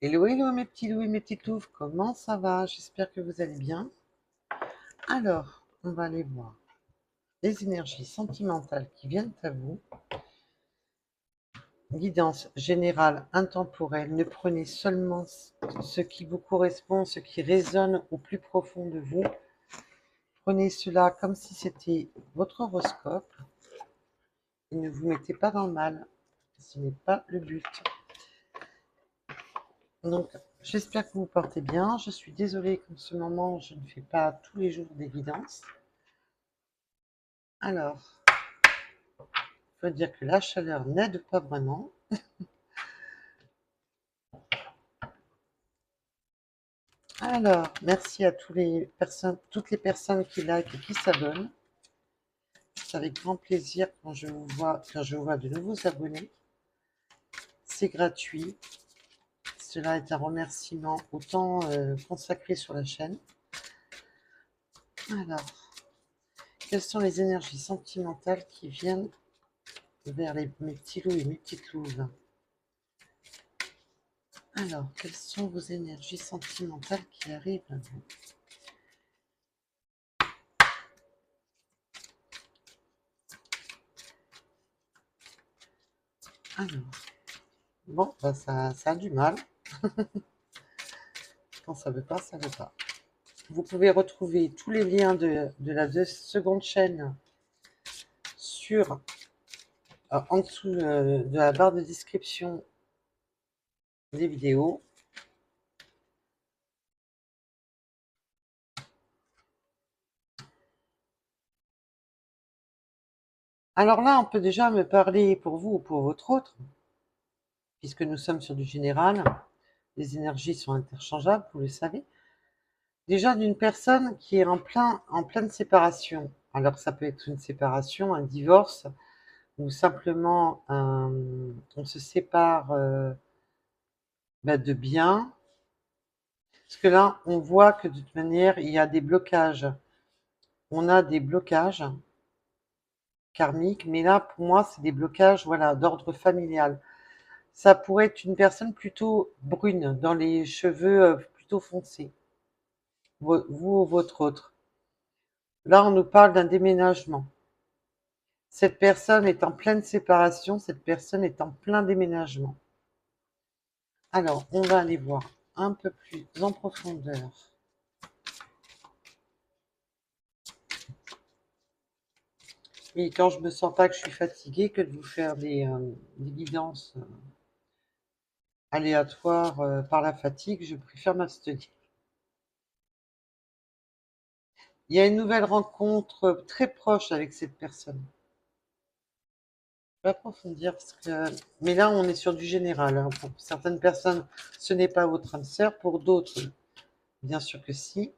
Hello, hello mes petits loups et mes petites louves, comment ça va? J'espère que vous allez bien. Alors, on va aller voir les énergies sentimentales qui viennent à vous. Guidance générale, intemporelle. Ne prenez seulement ce qui vous correspond, ce qui résonne au plus profond de vous. Prenez cela comme si c'était votre horoscope et ne vous mettez pas dans le mal. Ce n'est pas le but. Donc, j'espère que vous vous portez bien. Je suis désolée qu'en ce moment, je ne fais pas tous les jours des guidances. Alors, il faut dire que la chaleur n'aide pas vraiment. Alors, merci à toutes les personnes qui like et qui s'abonnent. C'est avec grand plaisir quand je vois de nouveaux abonnés. C'est gratuit. Cela est un remerciement au temps consacré sur la chaîne. Alors, quelles sont les énergies sentimentales qui viennent vers mes petits loups et mes petites louves? Alors, quelles sont vos énergies sentimentales qui arrivent à vous? Alors, bon, bah ça a du mal. Quand ça veut pas, ça veut pas. Vous pouvez retrouver tous les liens de la seconde chaîne sur en dessous de la barre de description des vidéos. Alors là, on peut déjà me parler pour vous ou pour votre autre, puisque nous sommes sur du général. Les énergies sont interchangeables, vous le savez. Déjà d'une personne qui est en pleine séparation. Alors ça peut être une séparation, un divorce, ou simplement on se sépare de biens. Parce que là, on voit que de toute manière, il y a des blocages. On a des blocages karmiques, mais là, pour moi, c'est des blocages, voilà, d'ordre familial. Ça pourrait être une personne plutôt brune, dans les cheveux plutôt foncés, vous ou votre autre. Là, on nous parle d'un déménagement. Cette personne est en pleine séparation, cette personne est en plein déménagement. Alors, on va aller voir un peu plus en profondeur. Et quand je me sens pas que je suis fatiguée, que de vous faire des guidances aléatoires par la fatigue, je préfère m'abstenir. Il y a une nouvelle rencontre très proche avec cette personne. Je vais approfondir parce que... Mais là, on est sur du général, hein. Pour certaines personnes, ce n'est pas votre âme sœur. Pour d'autres, bien sûr que si.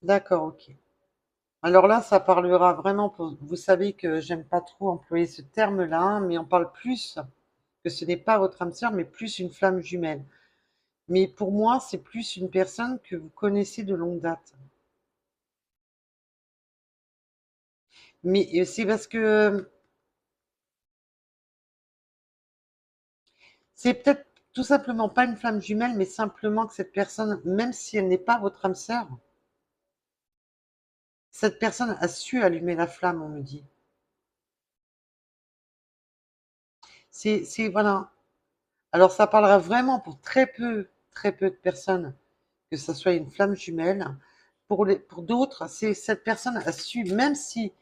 D'accord, ok. Alors là, ça parlera vraiment pour... Vous savez que j'aime pas trop employer ce terme-là, mais on parle plus que ce n'est pas votre âme sœur, mais plus une flamme jumelle. Mais pour moi, c'est plus une personne que vous connaissez de longue date. Mais c'est parce que c'est peut-être tout simplement pas une flamme jumelle, mais simplement que cette personne, même si elle n'est pas votre âme sœur, cette personne a su allumer la flamme, on me dit. Voilà. Alors ça parlera vraiment pour très peu de personnes, que ça soit une flamme jumelle. Pour d'autres, c'est cette personne a su, même si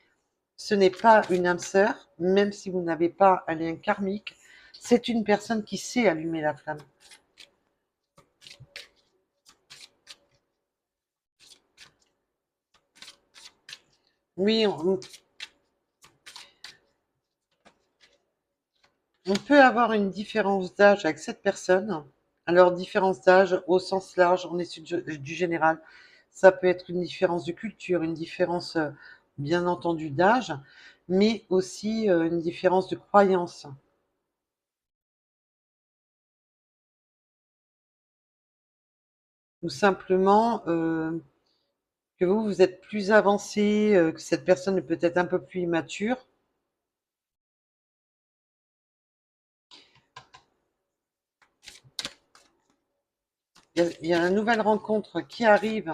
ce n'est pas une âme sœur, même si vous n'avez pas un lien karmique, c'est une personne qui sait allumer la flamme. Oui, on peut avoir une différence d'âge avec cette personne. Alors, différence d'âge au sens large, on est sur du général. Ça peut être une différence de culture, une différence, bien entendu, d'âge, mais aussi une différence de croyance. Ou simplement que vous êtes plus avancé, que cette personne est peut-être un peu plus immature. Il y a une nouvelle rencontre qui arrive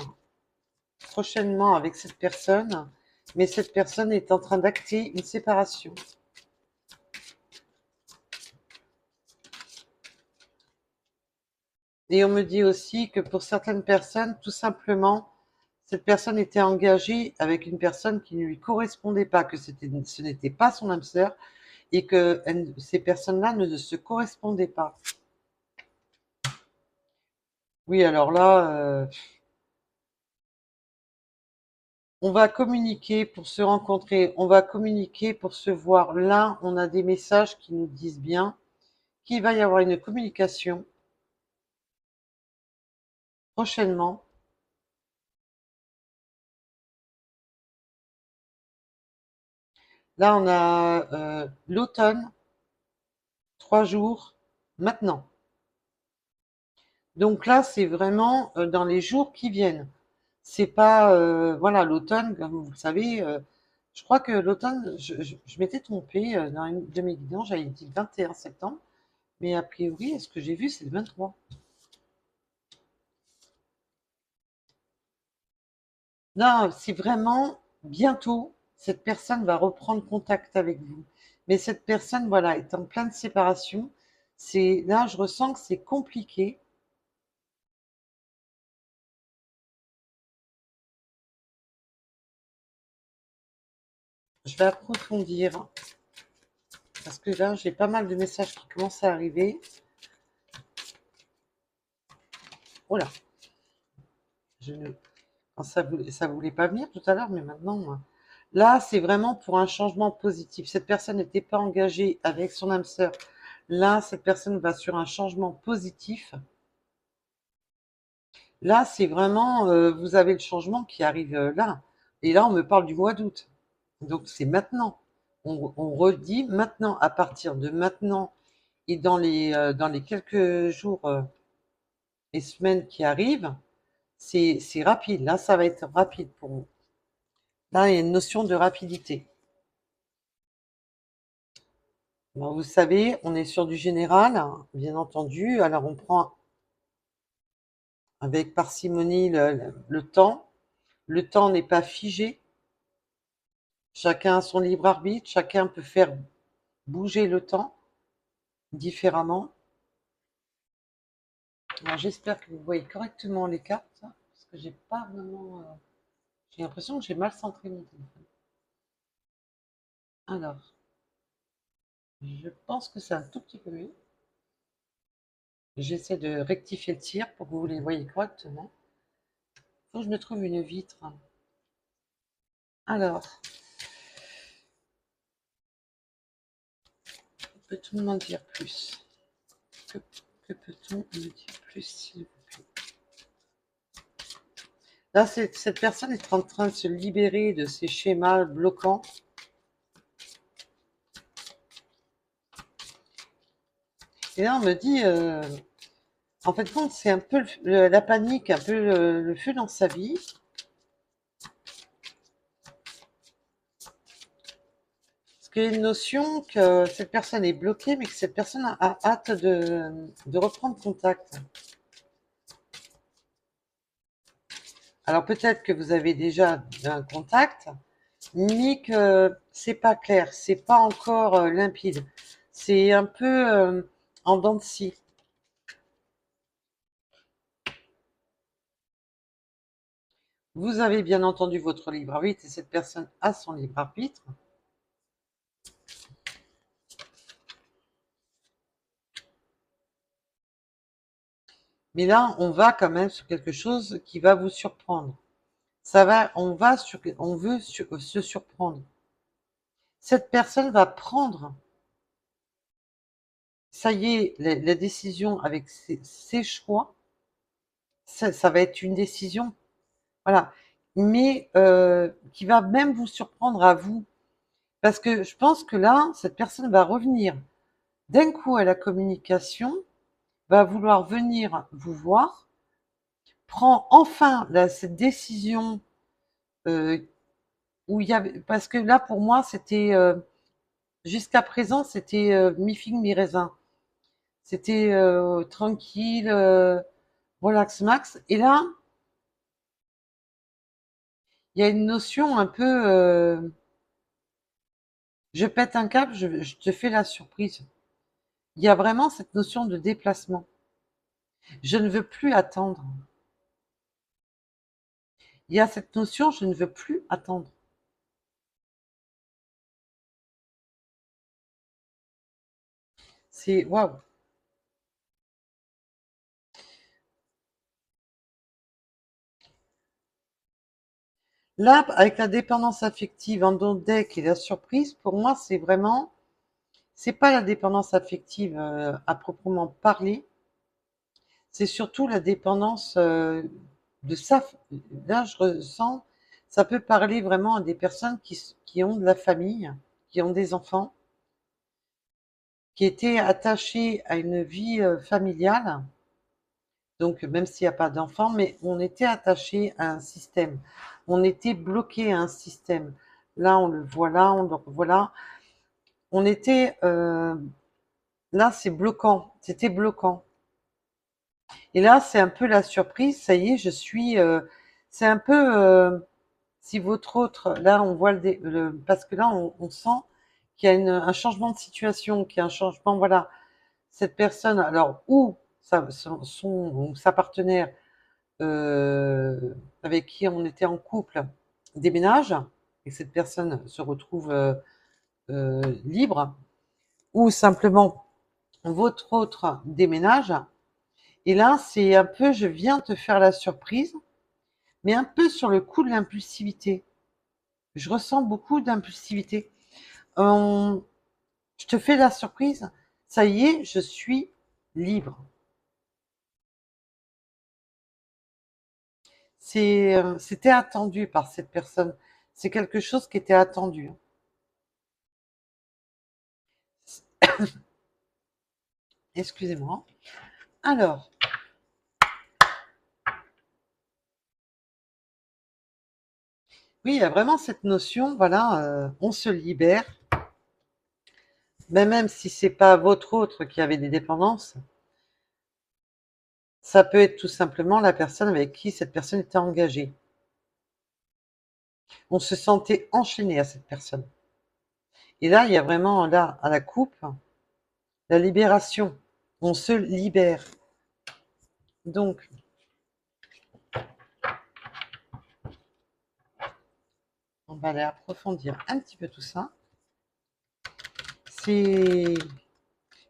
prochainement avec cette personne, mais cette personne est en train d'acter une séparation. Et on me dit aussi que pour certaines personnes, tout simplement, cette personne était engagée avec une personne qui ne lui correspondait pas, que ce n'était pas son âme sœur, et que ces personnes-là ne se correspondaient pas. Oui, alors là, on va communiquer pour se rencontrer, on va communiquer pour se voir. Là, on a des messages qui nous disent bien qu'il va y avoir une communication prochainement. Là, on a l'automne, 3 jours, maintenant. Donc là, c'est vraiment dans les jours qui viennent. C'est pas, voilà, l'automne, comme vous le savez, je crois que l'automne, je m'étais trompée dans une de mes guidances, j'avais dit le 21 septembre, mais a priori, ce que j'ai vu, c'est le 23. Non, c'est vraiment bientôt, cette personne va reprendre contact avec vous. Mais cette personne, voilà, est en pleine séparation. Là, je ressens que c'est compliqué. Je vais approfondir parce que là, j'ai pas mal de messages qui commencent à arriver. Oh là, je ne... ça voulait pas venir tout à l'heure, mais maintenant, là, c'est vraiment pour un changement positif. Cette personne n'était pas engagée avec son âme sœur. Là, cette personne va sur un changement positif. Là, c'est vraiment, vous avez le changement qui arrive là. Et là, on me parle du mois d'août. Donc, c'est maintenant. On redit maintenant, à partir de maintenant et dans les quelques jours et semaines qui arrivent, c'est rapide. Là, ça va être rapide pour vous. Là, il y a une notion de rapidité. Bon, vous savez, on est sur du général, hein, bien entendu. Alors, on prend avec parcimonie le temps. Le temps n'est pas figé. Chacun a son libre arbitre. Chacun peut faire bouger le temps différemment. Alors, j'espère que vous voyez correctement les cartes, parce que j'ai pas vraiment... j'ai l'impression que j'ai mal centré mon téléphone. Alors, je pense que c'est un tout petit peu mieux. J'essaie de rectifier le tir pour que vous les voyez correctement. Faut que je me trouve une vitre. Alors, peut-on m'en dire plus? Que peut-on me dire plus, s'il vous plaît? Là, cette personne est en train de se libérer de ces schémas bloquants. Et là, on me dit, en fait, compte, c'est un peu la panique, un peu le feu dans sa vie. Parce qu'il y a une notion que cette personne est bloquée, mais que cette personne a hâte de reprendre contact. Alors peut-être que vous avez déjà un contact, mais que c'est pas clair, c'est pas encore limpide. C'est un peu en dents de scie. Vous avez bien entendu votre libre arbitre et cette personne a son libre arbitre. Mais là, on va quand même sur quelque chose qui va vous surprendre. On veut se surprendre. Cette personne va prendre, ça y est, la décision avec ses choix. Ça va être une décision, voilà, mais qui va même vous surprendre à vous. Parce que je pense que là, cette personne va revenir d'un coup à la communication, va vouloir venir vous voir, prend enfin cette décision euh, où il y avait... Parce que là, pour moi, c'était... jusqu'à présent, c'était mi-figue, mi-raisin. C'était tranquille, Relax max. Et là, il y a une notion un peu... je pète un câble, je te fais la surprise. Il y a vraiment cette notion de déplacement. Je ne veux plus attendre. Il y a cette notion, je ne veux plus attendre. C'est waouh. Là, avec la dépendance affective en don deck et la surprise, pour moi, c'est vraiment, c'est pas la dépendance affective à proprement parler, c'est surtout la dépendance de ça. Là, je ressens, ça peut parler vraiment à des personnes qui ont de la famille, qui ont des enfants, qui étaient attachés à une vie familiale. Donc, même s'il n'y a pas d'enfants, mais on était attaché à un système. On était bloqué à un système. Là, on le voit là, on le revoit là. On était... là, c'est bloquant. C'était bloquant. Et là, c'est un peu la surprise. Ça y est, je suis... c'est un peu... si votre autre... Là, on voit parce que là, on sent qu'il y a un changement de situation, qu'il y a un changement... Voilà. Cette personne, alors, ou ou sa partenaire avec qui on était en couple déménage et cette personne se retrouve libre, ou simplement votre autre déménage. Et là, c'est un peu, je viens te faire la surprise, mais un peu sur le coup de l'impulsivité. Je ressens beaucoup d'impulsivité. Euh, je te fais la surprise, ça y est, je suis libre. C'était attendu par cette personne. C'est quelque chose qui était attendu. Excusez-moi. Alors, oui, il y a vraiment cette notion, voilà, on se libère, mais même si c'est pas votre autre qui avait des dépendances, ça peut être tout simplement la personne avec qui cette personne était engagée. On se sentait enchaîné à cette personne. Et là, il y a vraiment, là, à la coupe, la libération. On se libère. Donc, on va aller approfondir un petit peu tout ça. C'est...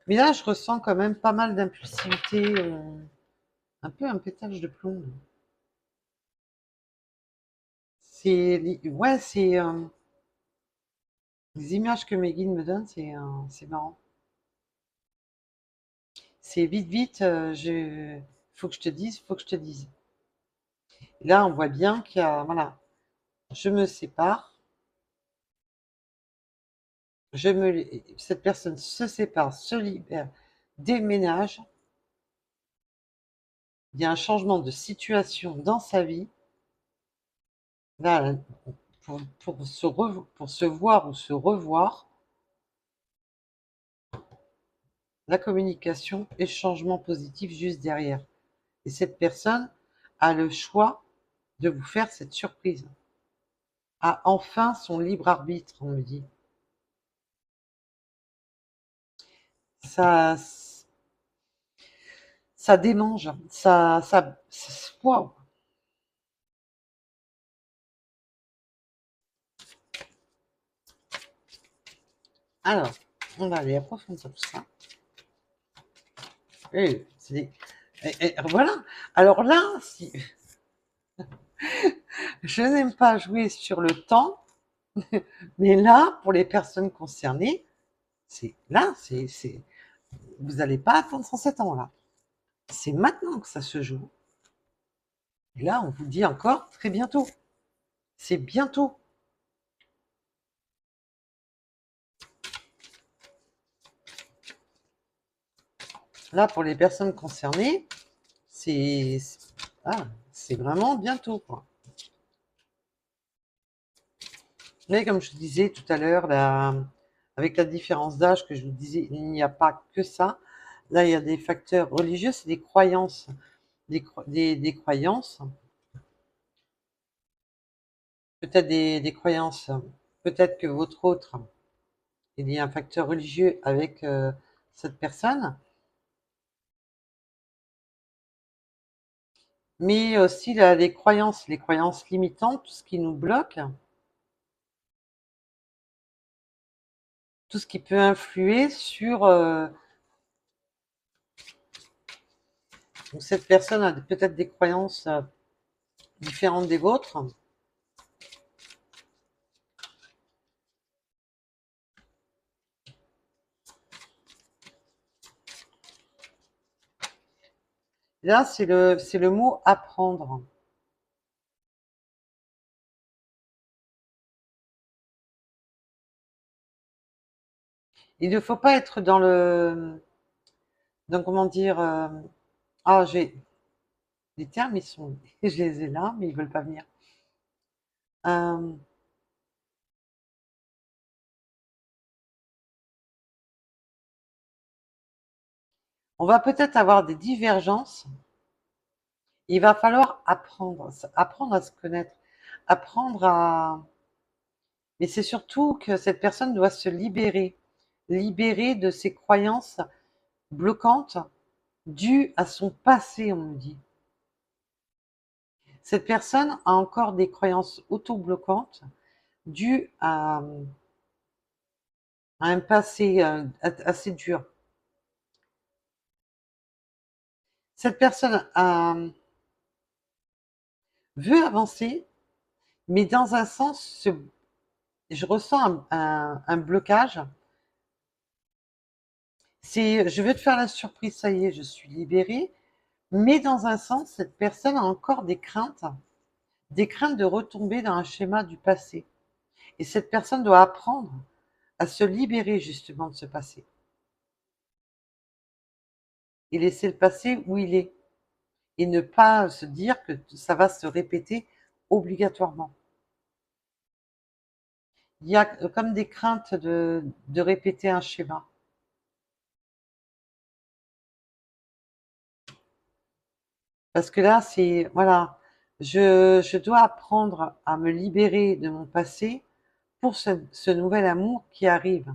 Mais là, je ressens quand même pas mal d'impulsivité, un peu un pétage de plomb. Ouais, c'est les images que mes guides me donnent, c'est marrant. C'est vite, vite, faut que je te dise, faut que je te dise. Là, on voit bien qu'il y a, voilà, je me sépare, cette personne se sépare, se libère, déménage. Il y a un changement de situation dans sa vie. Là, pour se voir ou se revoir, la communication et le changement positif juste derrière. Et cette personne a le choix de vous faire cette surprise. A enfin son libre arbitre, on me dit. Ça, ça démange, waouh. Alors, on va aller approfondir tout ça. Et, voilà. Alors là, si je n'aime pas jouer sur le temps, mais là, pour les personnes concernées, vous n'allez pas attendre 107 ans là. C'est maintenant que ça se joue. Et là, on vous dit encore très bientôt. C'est bientôt. Là, pour les personnes concernées, c'est ah, c'est vraiment bientôt, quoi. Mais comme je vous disais tout à l'heure, avec la différence d'âge que je vous disais, il n'y a pas que ça. Là, il y a des facteurs religieux, c'est des croyances. des croyances, peut-être des croyances, peut-être que votre autre, il y a un facteur religieux avec cette personne, mais aussi les croyances limitantes, tout ce qui nous bloque, tout ce qui peut influer sur cette personne a peut-être des croyances différentes des vôtres. Là, c'est le mot apprendre. Il ne faut pas être dans comment dire, j'ai les termes, ils sont, je les ai là, mais ils veulent pas venir. Euh, on va peut-être avoir des divergences. Il va falloir apprendre à se connaître, apprendre à. Mais c'est surtout que cette personne doit se libérer de ses croyances bloquantes dues à son passé, on me dit. Cette personne a encore des croyances auto-bloquantes dues à un passé assez dur. Cette personne veut avancer, mais dans un sens, je ressens un blocage. C'est je veux te faire la surprise, ça y est, je suis libérée, mais dans un sens, cette personne a encore des craintes de retomber dans un schéma du passé. Et cette personne doit apprendre à se libérer justement de ce passé et laisser le passé où il est et ne pas se dire que ça va se répéter obligatoirement. Il y a comme des craintes de répéter un schéma. Parce que là, c'est, voilà, je dois apprendre à me libérer de mon passé pour ce nouvel amour qui arrive.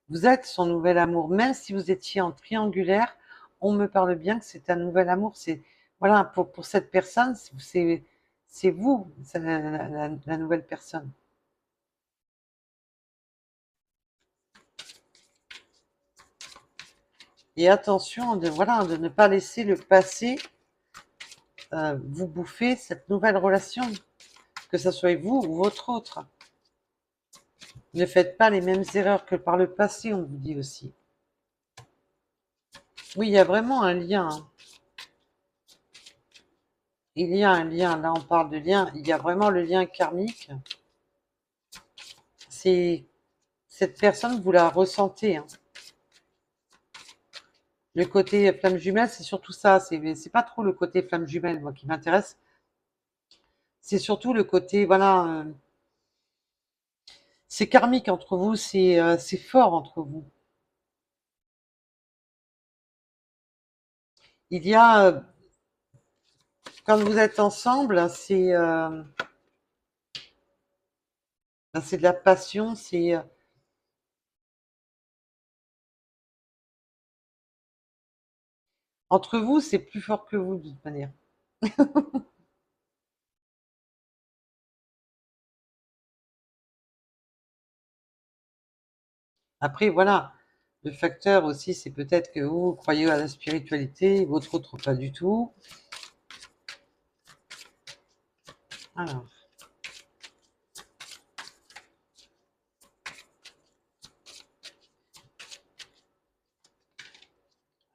Vous êtes son nouvel amour, même si vous étiez en triangulaire, on me parle bien que c'est un nouvel amour. C'est, voilà, pour cette personne, c'est vous, c'est la nouvelle personne. Et attention voilà, de ne pas laisser le passé vous bouffer cette nouvelle relation, que ce soit vous ou votre autre. Ne faites pas les mêmes erreurs que par le passé, on vous dit aussi. Oui, il y a vraiment un lien, hein. Il y a un lien, là on parle de lien, il y a vraiment le lien karmique. C'est cette personne, vous la ressentez, hein. Le côté flamme jumelle, c'est surtout ça. C'est pas trop le côté flamme jumelle, moi, qui m'intéresse. C'est surtout le côté, voilà, c'est karmique entre vous, c'est fort entre vous. Il y a, quand vous êtes ensemble, c'est de la passion, entre vous, c'est plus fort que vous de toute manière. Après, voilà, le facteur aussi, c'est peut-être que vous croyez à la spiritualité, votre autre pas du tout. Alors,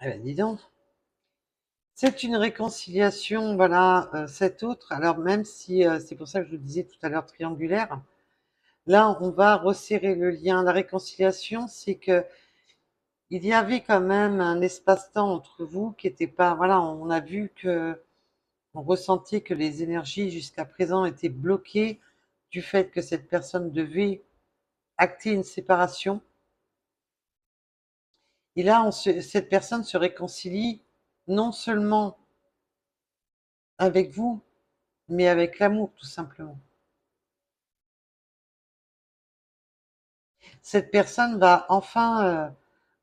eh ben, dis donc. C'est une réconciliation, voilà, cet autre. Alors même si c'est pour ça que je vous disais tout à l'heure triangulaire, là on va resserrer le lien. La réconciliation, c'est que il y avait quand même un espace-temps entre vous qui était pas, voilà, on a vu que on ressentait que les énergies jusqu'à présent étaient bloquées du fait que cette personne devait acter une séparation. Et là, cette personne se réconcilie non seulement avec vous, mais avec l'amour, tout simplement. Cette personne va enfin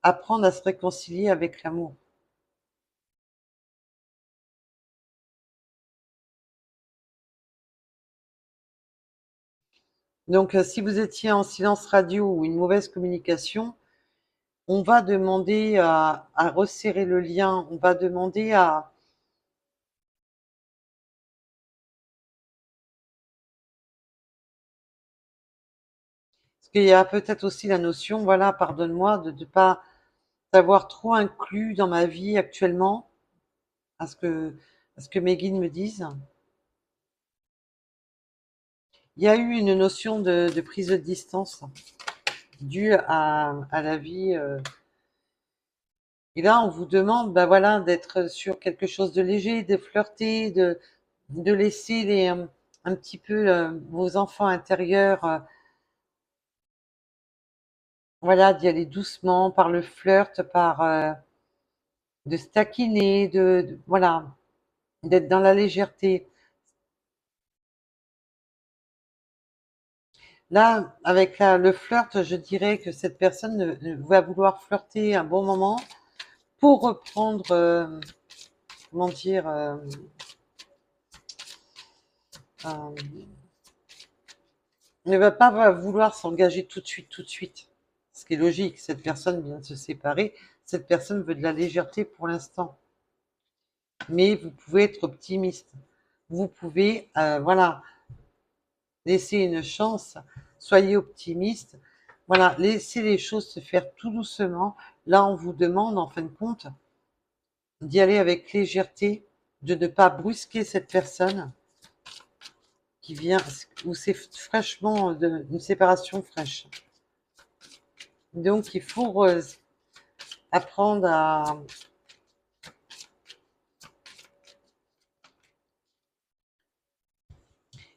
apprendre à se réconcilier avec l'amour. Donc, si vous étiez en silence radio ou une mauvaise communication, on va demander à resserrer le lien, on va demander à... Parce qu'il y a peut-être aussi la notion, voilà, pardonne-moi, de ne pas t'avoir trop inclus dans ma vie actuellement, à ce que mes guides me disent. Il y a eu une notion de prise de distance due à la vie. Et là, on vous demande, bah voilà, d'être sur quelque chose de léger, de flirter, de laisser un petit peu vos enfants intérieurs, voilà, d'y aller doucement par le flirt, par de se taquiner, voilà, d'être dans la légèreté. Là, avec le flirt, je dirais que cette personne va vouloir flirter un bon moment pour reprendre, comment dire, euh, ne va pas vouloir s'engager tout de suite. Ce qui est logique, cette personne vient de se séparer, cette personne veut de la légèreté pour l'instant. Mais vous pouvez être optimiste. Vous pouvez, voilà, laisser une chance. Soyez optimiste. Voilà, laissez les choses se faire tout doucement. Là, on vous demande, en fin de compte, d'y aller avec légèreté, de ne pas brusquer cette personne qui vient, où c'est fraîchement une séparation fraîche. Donc, il faut apprendre à...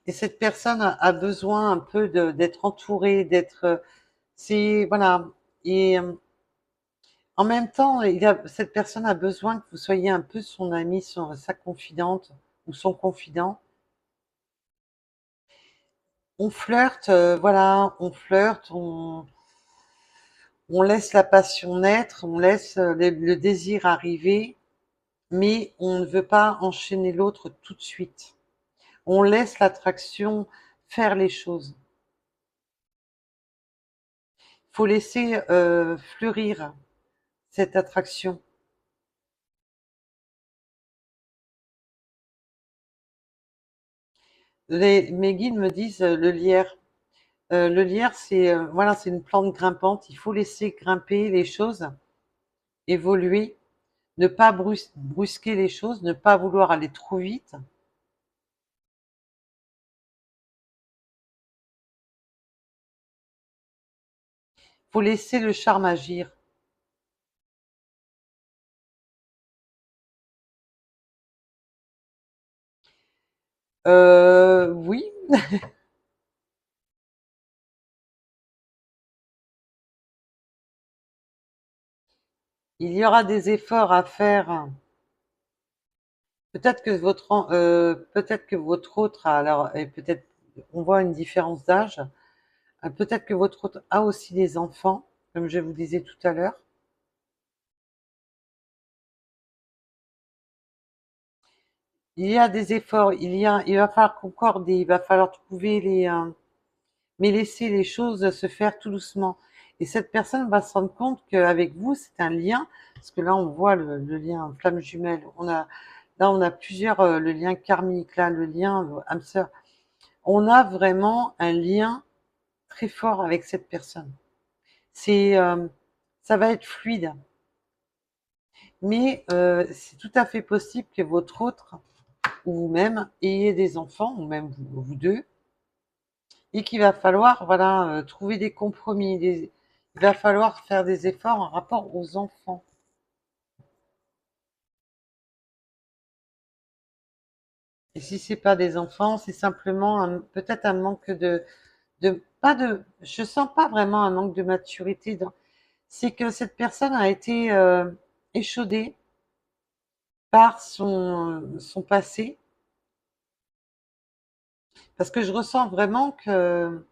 Et cette personne a besoin un peu d'être entourée, d'être... c'est... Voilà. Et en même temps, cette personne a besoin que vous soyez un peu son amie, sa confidente ou son confident. On flirte, voilà, on flirte, on laisse la passion naître, on laisse le désir arriver, mais on ne veut pas enchaîner l'autre tout de suite. On laisse l'attraction faire les choses. Il faut laisser fleurir cette attraction. Mes guides me disent le lierre. Le lierre, c'est voilà, c'est une plante grimpante. Il faut laisser grimper les choses, évoluer, ne pas brusquer les choses, ne pas vouloir aller trop vite. Il faut laisser le charme agir. Oui, il y aura des efforts à faire. Peut-être que votre autre et peut-être on voit une différence d'âge. Peut-être que votre autre a aussi des enfants, comme je vous disais tout à l'heure. Il y a des efforts, il va falloir concorder, il va falloir trouver mais laisser les choses se faire tout doucement. Et cette personne va se rendre compte qu'avec vous, c'est un lien, parce que là, on voit le lien flamme jumelle. Là, on a plusieurs, le lien karmique, là, le lien âme sœur. On a vraiment un lien très fort avec cette personne. C'est, ça va être fluide, mais c'est tout à fait possible que votre autre ou vous-même ayez des enfants, ou même vous deux, et qu'il va falloir voilà, trouver des compromis. Il va falloir faire des efforts en rapport aux enfants. Et si c'est pas des enfants, c'est simplement peut-être un manque pas de, je sens pas vraiment un manque de maturité. c'est que cette personne a été échaudée par son passé, parce que je ressens vraiment que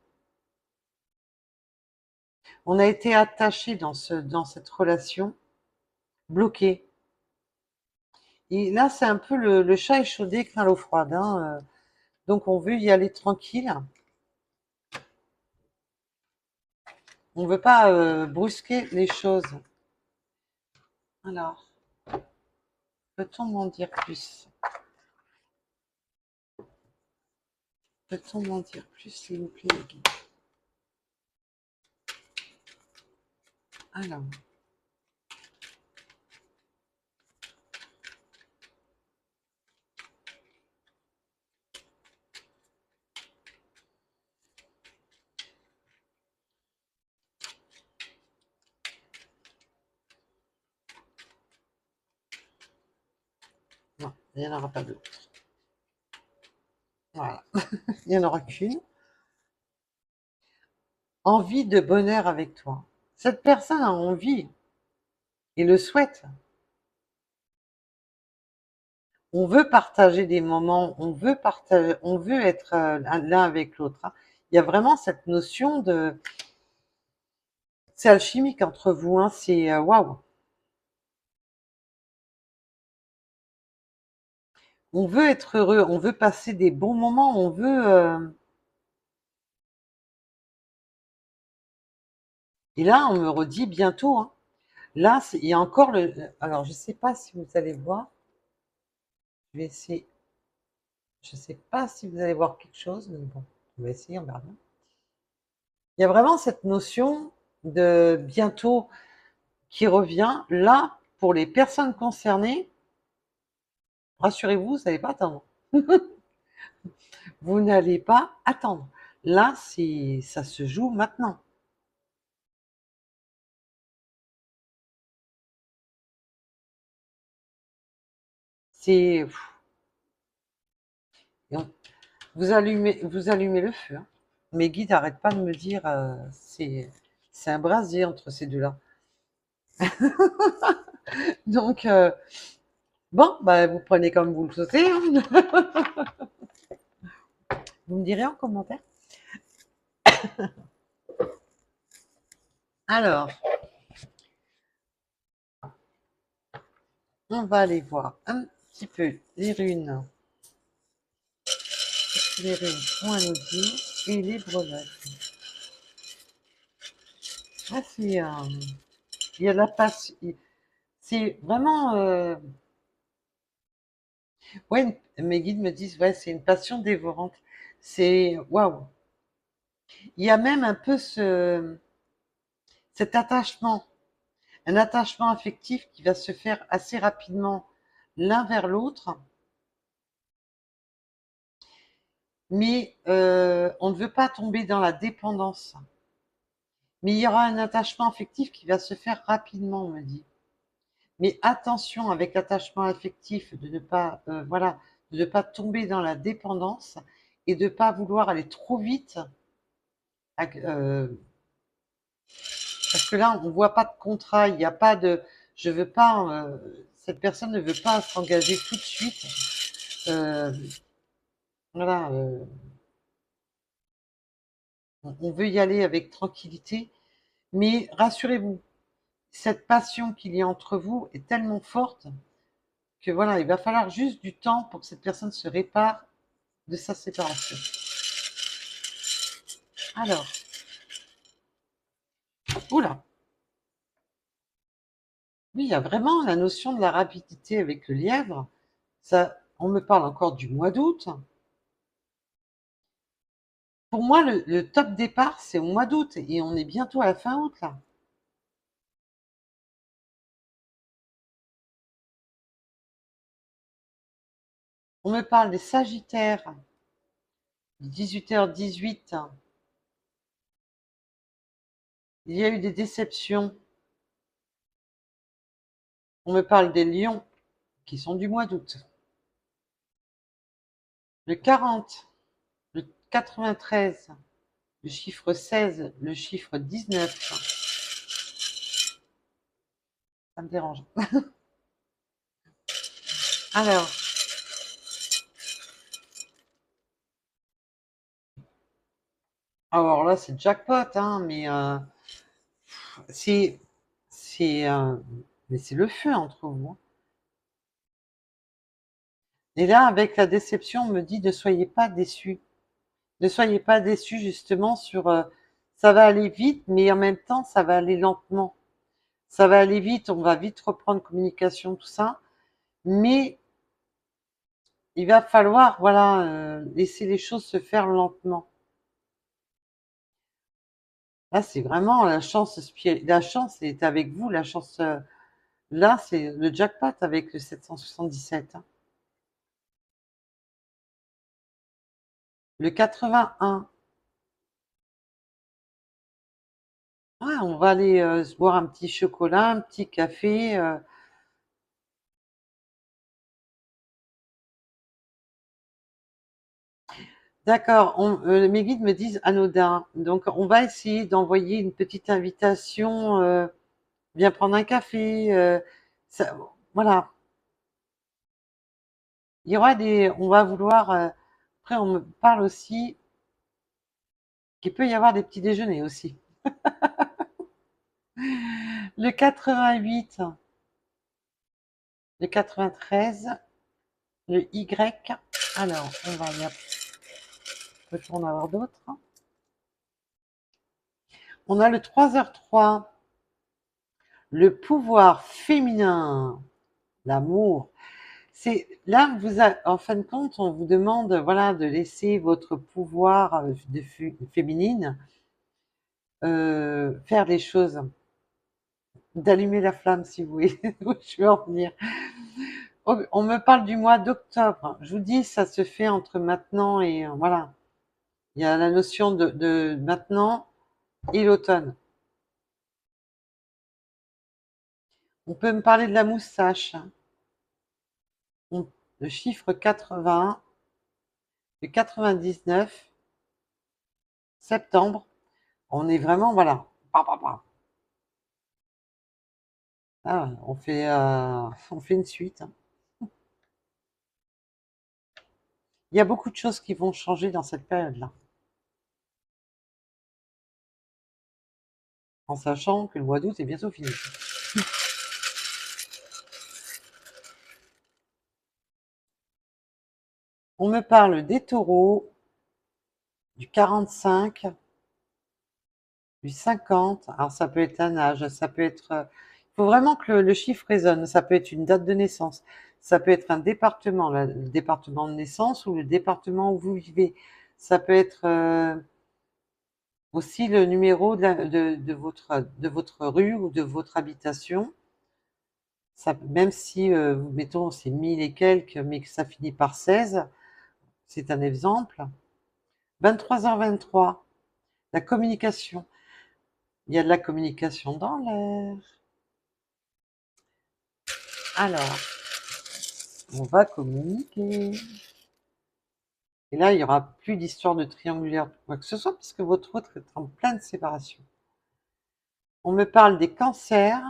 on a été attaché dans cette relation, bloqué. Et là, c'est un peu le chat échaudé craint l'eau froide, hein. Donc on veut y aller tranquille. On veut pas brusquer les choses. Alors, peut-on m'en dire plus? Peut-on m'en dire plus, s'il vous plaît, les guides? Alors, non, il n'y en aura pas d'autres. Voilà, il n'y en aura qu'une. Envie de bonheur avec toi. Cette personne a envie et le souhaite. On veut partager des moments, on veut partager, on veut être l'un avec l'autre, hein. Il y a vraiment cette notion de, c'est alchimique entre vous, hein, c'est waouh. On veut être heureux, on veut passer des bons moments, on veut. Et là, on me redit bientôt, hein. Là, il y a encore le. Alors, je sais pas si vous allez voir. Je vais essayer. Je sais pas si vous allez voir quelque chose, mais bon, on va essayer, on verra bien. Il y a vraiment cette notion de bientôt qui revient. Là, pour les personnes concernées, rassurez-vous, vous n'allez pas attendre. Vous n'allez pas attendre. Là, ça se joue maintenant. C'est, vous allumez le feu, hein. Mes guides n'arrêtent pas de me dire, c'est un brasier entre ces deux-là. Donc, bon, bah, vous prenez comme vous le souhaitez, hein. Vous me direz en commentaire. Alors, on va aller voir un petit peu les runes. Les runes ont à nous dire et les brevets. Ah, il y a la passion. C'est vraiment. Ouais, mes guides me disent, ouais, c'est une passion dévorante. C'est waouh. Il y a même un peu cet attachement, un attachement affectif qui va se faire assez rapidement l'un vers l'autre, mais on ne veut pas tomber dans la dépendance. Mais il y aura un attachement affectif qui va se faire rapidement, on me dit. Mais attention avec l'attachement affectif de ne pas, voilà, de ne pas tomber dans la dépendance et de ne pas vouloir aller trop vite. Parce que là, on ne voit pas de contrat, il n'y a pas de. Je veux pas. Cette personne ne veut pas s'engager tout de suite. Euh, voilà, on veut y aller avec tranquillité. Mais rassurez-vous, cette passion qu'il y a entre vous est tellement forte que voilà, il va falloir juste du temps pour que cette personne se répare de sa séparation. Alors, oula, oui, il y a vraiment la notion de la rapidité avec le lièvre. Ça, on me parle encore du mois d'août. Pour moi, le top départ, c'est au mois d'août et on est bientôt à la fin août là. On me parle des Sagittaires, 18h18. Il y a eu des déceptions. On me parle des Lions, qui sont du mois d'août. Le 40, le 93, le chiffre 16, le chiffre 19. Ça me dérange. Alors, alors là, c'est jackpot, hein, mais c'est, c'est, mais c'est le feu entre vous, hein. Et là, avec la déception, on me dit ne soyez pas déçus. Ne soyez pas déçus justement sur ça va aller vite, mais en même temps, ça va aller lentement. Ça va aller vite, on va vite reprendre communication, tout ça, mais il va falloir, voilà, laisser les choses se faire lentement. Là, c'est vraiment la chance, la chance est avec vous, la chance, là, c'est le jackpot avec le 777, hein. Le 81. Ah, on va aller se boire un petit chocolat, un petit café. D'accord, mes guides me disent anodin. Donc, on va essayer d'envoyer une petite invitation. Viens prendre un café. Ça- voilà. Il y aura des. On va vouloir. Après, on me parle aussi qu'il peut y avoir des petits déjeuners aussi. Le 88, le 93, le Y. Alors, on va y peut-on en avoir d'autres? On a le 3h03, le pouvoir féminin, l'amour. C'est là, en fin de compte, on vous demande, voilà, de laisser votre pouvoir féminine faire les choses, d'allumer la flamme, si vous voulez, où je veux en venir. On me parle du mois d'octobre. Je vous dis, ça se fait entre maintenant et voilà. Il y a la notion de maintenant et l'automne. On peut me parler de la moustache. Le chiffre 80, le 99, septembre. On est vraiment, voilà. Pa, pa, pa. Ah, on fait une suite, hein. Il y a beaucoup de choses qui vont changer dans cette période-là, en sachant que le mois d'août est bientôt fini. On me parle des taureaux, du 45, du 50. Alors ça peut être un âge, ça peut être. Il faut vraiment que le chiffre résonne. Ça peut être une date de naissance, ça peut être un département, le département de naissance ou le département où vous vivez. Ça peut être aussi le numéro de votre rue ou de votre habitation. Ça, même si, mettons, c'est 1000 et quelques, mais que ça finit par 16, c'est un exemple. 23h23, la communication. Il y a de la communication dans l'air. Alors, on va communiquer. Et là, il n'y aura plus d'histoire de triangulaire, quoi que ce soit, puisque votre autre est en pleine séparation. On me parle des cancers,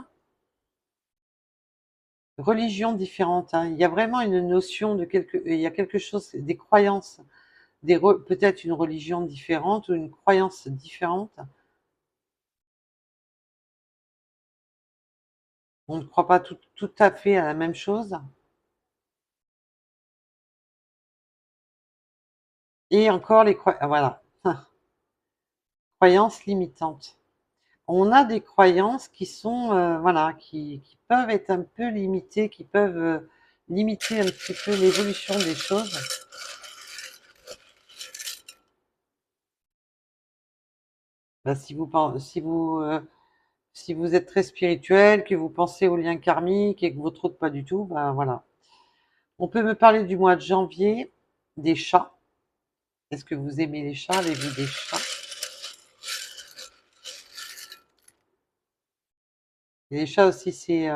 religions différentes, hein. Il y a vraiment une notion il y a quelque chose, des croyances, peut-être une religion différente ou une croyance différente. On ne croit pas tout à fait à la même chose. Et encore voilà, croyances limitantes. On a des croyances qui sont, voilà, qui peuvent être un peu limitées, qui peuvent limiter un petit peu l'évolution des choses. Ben, si vous êtes très spirituel, que vous pensez aux liens karmiques et que votre autre pas du tout, ben voilà. On peut me parler du mois de janvier, des chats. Est-ce que vous aimez les chats? Avez-vous des chats? Et les chats aussi, c'est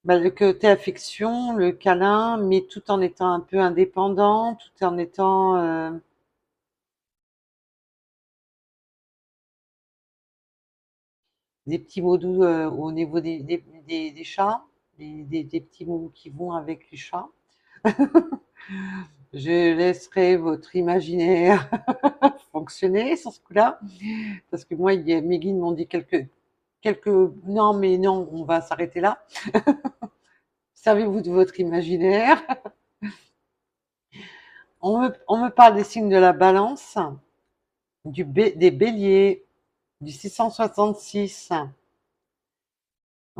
bah, le côté affection, le câlin, mais tout en étant un peu indépendant, tout en étant des petits mots doux au niveau des chats, des petits mots qui vont avec les chats. Je laisserai votre imaginaire fonctionner sur ce coup-là, parce que moi, mes guides m'ont dit non, mais non, on va s'arrêter là. Servez-vous de votre imaginaire. On me parle des signes de la balance, des béliers, du 666.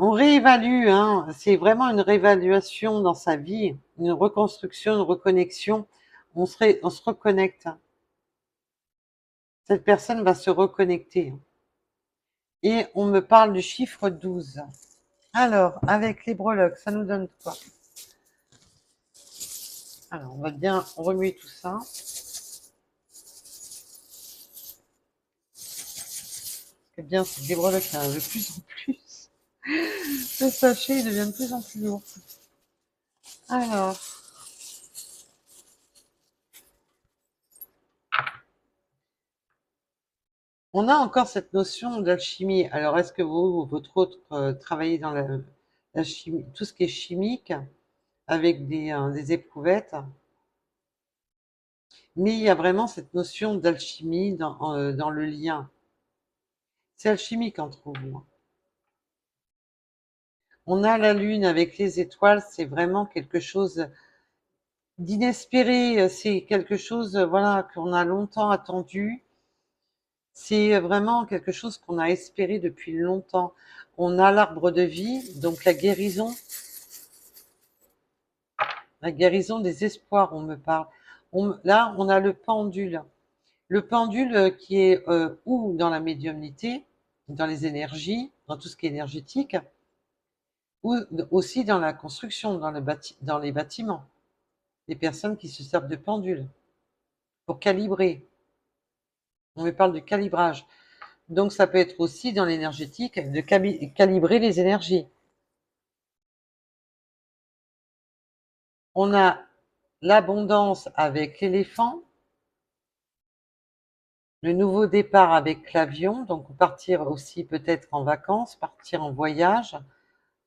On réévalue, hein, c'est vraiment une réévaluation dans sa vie, une reconstruction, une reconnexion. On se reconnecte. Cette personne va se reconnecter. Et on me parle du chiffre 12. Alors, avec les breloques, ça nous donne quoi? Alors, on va bien remuer tout ça. C'est bien, c'est des breloques hein, de plus en plus. Le sachet il devient de plus en plus lourd. Alors, on a encore cette notion d'alchimie. Alors, est-ce que vous, votre autre, travaillez dans la chimie, tout ce qui est chimique, avec des éprouvettes? Mais il y a vraiment cette notion d'alchimie dans le lien. C'est alchimique entre vous, hein. On a la lune avec les étoiles, c'est vraiment quelque chose d'inespéré, c'est quelque chose, voilà, qu'on a longtemps attendu. C'est vraiment quelque chose qu'on a espéré depuis longtemps. On a l'arbre de vie, donc la guérison des espoirs, on me parle. Là, on a le pendule. Le pendule qui est ou dans la médiumnité, dans les énergies, dans tout ce qui est énergétique, ou aussi dans la construction, dans les bâtiments. Les personnes qui se servent de pendule pour calibrer. On me parle de calibrage. Donc ça peut être aussi dans l'énergétique de calibrer les énergies. On a l'abondance avec l'éléphant, le nouveau départ avec l'avion, donc partir aussi peut-être en vacances, partir en voyage.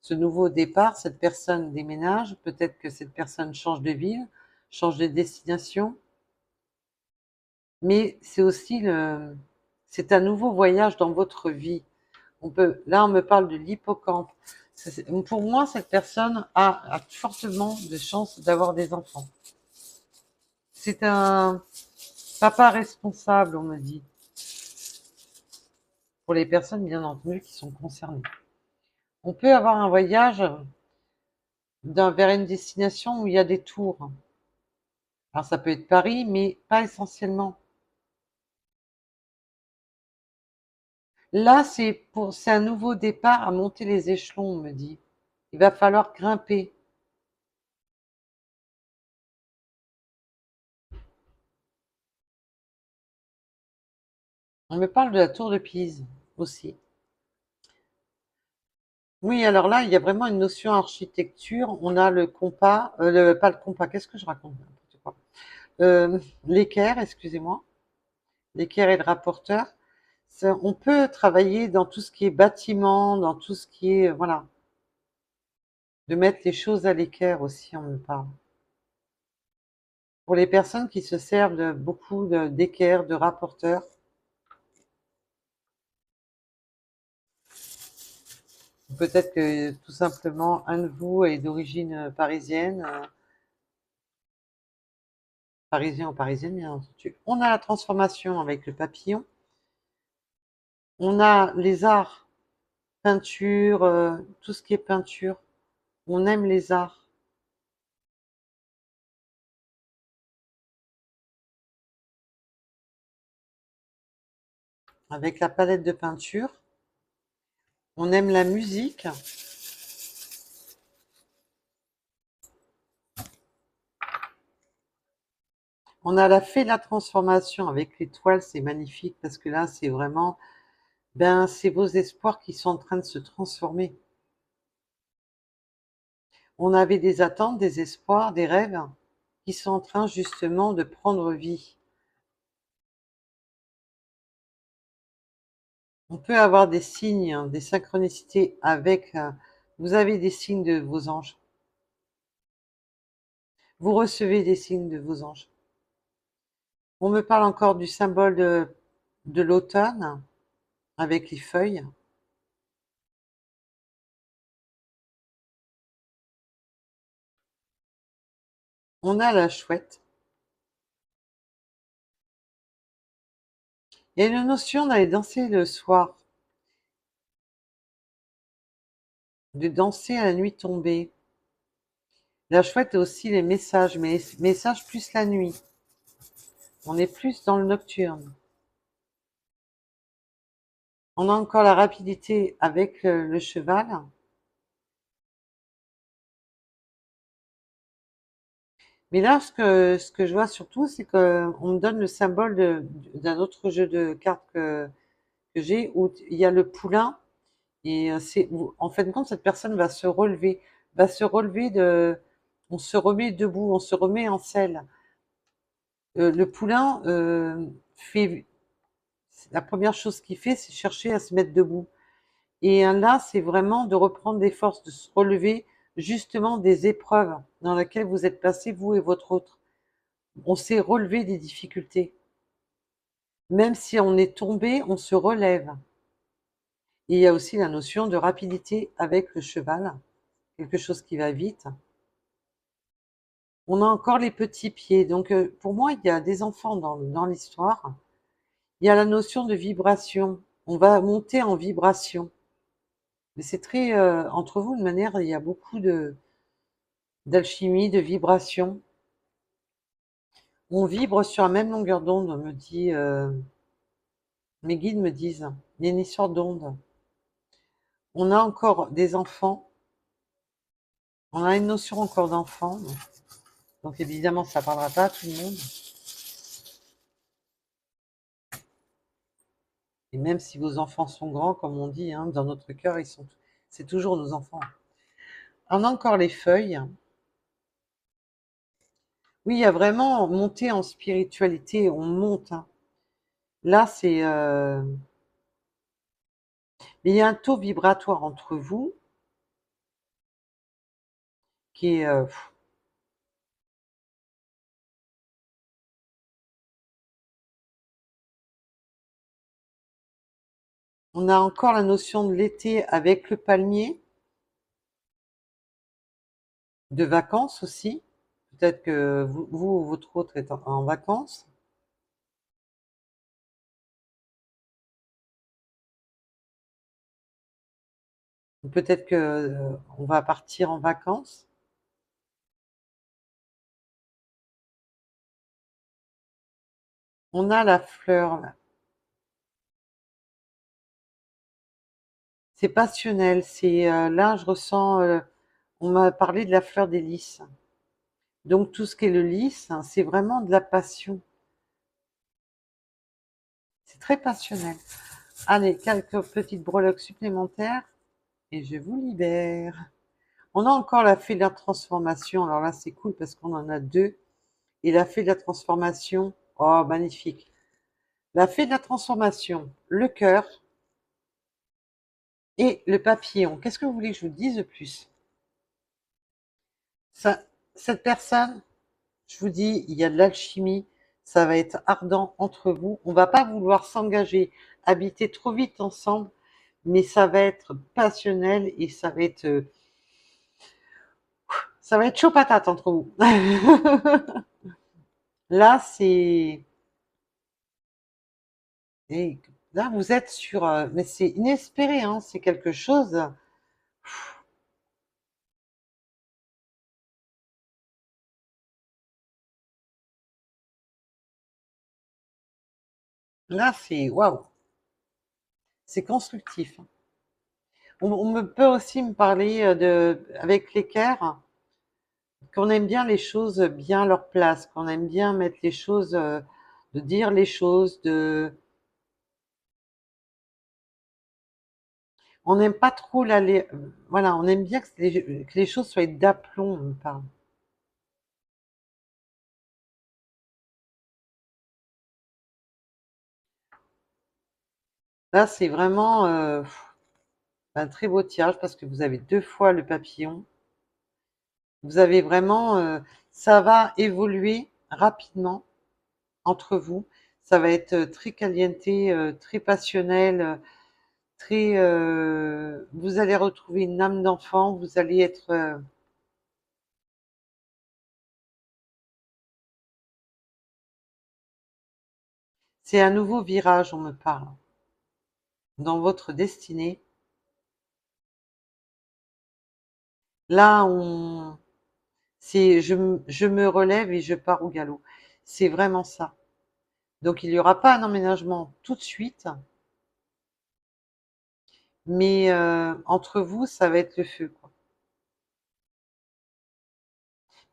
Ce nouveau départ, cette personne déménage, peut-être que cette personne change de ville, change de destination, mais c'est un nouveau voyage dans votre vie. Là, on me parle de l'hippocampe. Pour moi, cette personne a fortement de chances d'avoir des enfants. C'est un papa responsable, on me dit, pour les personnes, bien entendu, qui sont concernées. On peut avoir un voyage vers une destination où il y a des tours. Alors, ça peut être Paris, mais pas essentiellement. Là, c'est un nouveau départ à monter les échelons, on me dit. Il va falloir grimper. On me parle de la tour de Pise aussi. Oui, alors là, il y a vraiment une notion architecture. On a le compas, pas le compas, qu'est-ce que je raconte? N'importe quoi. L'équerre, excusez-moi. L'équerre et le rapporteur. On peut travailler dans tout ce qui est bâtiment, dans tout ce qui est, voilà, de mettre les choses à l'équerre aussi, on me parle. Pour les personnes qui se servent beaucoup d'équerre, de rapporteur, peut-être que tout simplement un de vous est d'origine parisienne, parisien ou parisienne bien entendu. On a la transformation avec le papillon, on a les arts, peinture, tout ce qui est peinture, on aime les arts. Avec la palette de peinture, on aime la musique, on a fait la transformation avec l'étoile, c'est magnifique parce que là c'est vraiment, ben c'est vos espoirs qui sont en train de se transformer. On avait des attentes, des espoirs, des rêves qui sont en train justement de prendre vie. On peut avoir des signes, hein, des synchronicités avec... vous avez des signes de vos anges. Vous recevez des signes de vos anges. On me parle encore du symbole de l'automne avec les feuilles. On a la chouette. Il y a une notion d'aller danser le soir, de danser à la nuit tombée. La chouette est aussi les messages, mais les messages plus la nuit. On est plus dans le nocturne. On a encore la rapidité avec le cheval. Mais là, ce que je vois surtout, c'est qu'on me donne le symbole d'un autre jeu de cartes que j'ai, où il y a le poulain, et en fin de compte, cette personne va se relever on se remet debout, on se remet en selle. Le poulain la première chose qu'il fait, c'est chercher à se mettre debout. Et là, c'est vraiment de reprendre des forces, de se relever justement des épreuves dans lesquelles vous êtes placés, vous et votre autre. On s'est relevé des difficultés. Même si on est tombé, on se relève. Et il y a aussi la notion de rapidité avec le cheval, quelque chose qui va vite. On a encore les petits pieds. Donc pour moi, il y a des enfants dans l'histoire. Il y a la notion de vibration. On va monter en vibration. Mais c'est très, entre vous, de manière, il y a beaucoup d'alchimie, de vibration. On vibre sur la même longueur d'onde, mes guides me disent. Il y a une histoire d'onde. On a encore des enfants. On a une notion encore d'enfant. Donc évidemment, ça ne parlera pas à tout le monde. Et même si vos enfants sont grands, comme on dit, hein, dans notre cœur, c'est toujours nos enfants. On a encore les feuilles. Oui, il y a vraiment monter en spiritualité, on monte, hein. Là, mais il y a un taux vibratoire entre vous qui est... on a encore la notion de l'été avec le palmier, de vacances aussi. Peut-être que vous ou votre autre est en vacances. Peut-être que on va partir en vacances. On a la fleur, là. C'est passionnel. Là, je ressens. On m'a parlé de la fleur des lys. Donc tout ce qui est le lys, hein, c'est vraiment de la passion. C'est très passionnel. Allez, quelques petites breloques supplémentaires et je vous libère. On a encore la fée de la transformation. Alors là, c'est cool parce qu'on en a deux. Et la fée de la transformation, oh, magnifique. La fée de la transformation, le cœur et le papillon. Qu'est-ce que vous voulez que je vous dise de plus? Ça, cette personne, je vous dis, il y a de l'alchimie, ça va être ardent entre vous. On va pas vouloir s'engager, habiter trop vite ensemble, mais ça va être passionnel et ça va être chaud patate entre vous. Là, et là, vous êtes sur, mais c'est inespéré, hein, c'est quelque chose. Là, c'est waouh, c'est constructif. On me peut aussi me parler avec l'équerre, qu'on aime bien les choses bien à leur place, qu'on aime bien mettre les choses, de dire les choses, on n'aime pas trop voilà, on aime bien que les choses soient d'aplomb, on me parle. Là, c'est vraiment un très beau tirage parce que vous avez 2 fois le papillon. Vous avez vraiment, ça va évoluer rapidement entre vous. Ça va être très caliente, très passionnel, très. Vous allez retrouver une âme d'enfant. Vous allez être. C'est un nouveau virage, on me parle, dans votre destinée. Là, je me relève et je pars au galop. C'est vraiment ça. Donc, il n'y aura pas un emménagement tout de suite, mais entre vous, ça va être le feu, quoi.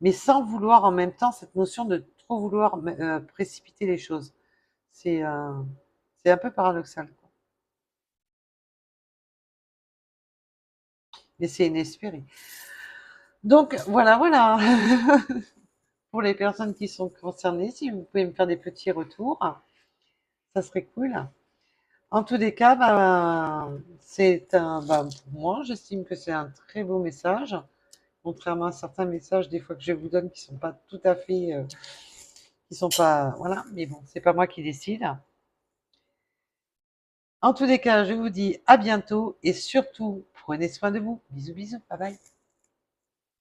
Mais sans vouloir en même temps cette notion de trop vouloir précipiter les choses. C'est c'est un peu paradoxal, quoi. Mais c'est inespéré. Donc voilà, voilà. Pour les personnes qui sont concernées, si vous pouvez me faire des petits retours, ça serait cool. En tous les cas, pour moi, j'estime que c'est un très beau message, contrairement à certains messages des fois que je vous donne qui sont pas tout à fait, qui sont pas, voilà. Mais bon, c'est pas moi qui décide. En tous les cas, je vous dis à bientôt et surtout, prenez soin de vous. Bisous, bisous, bye bye.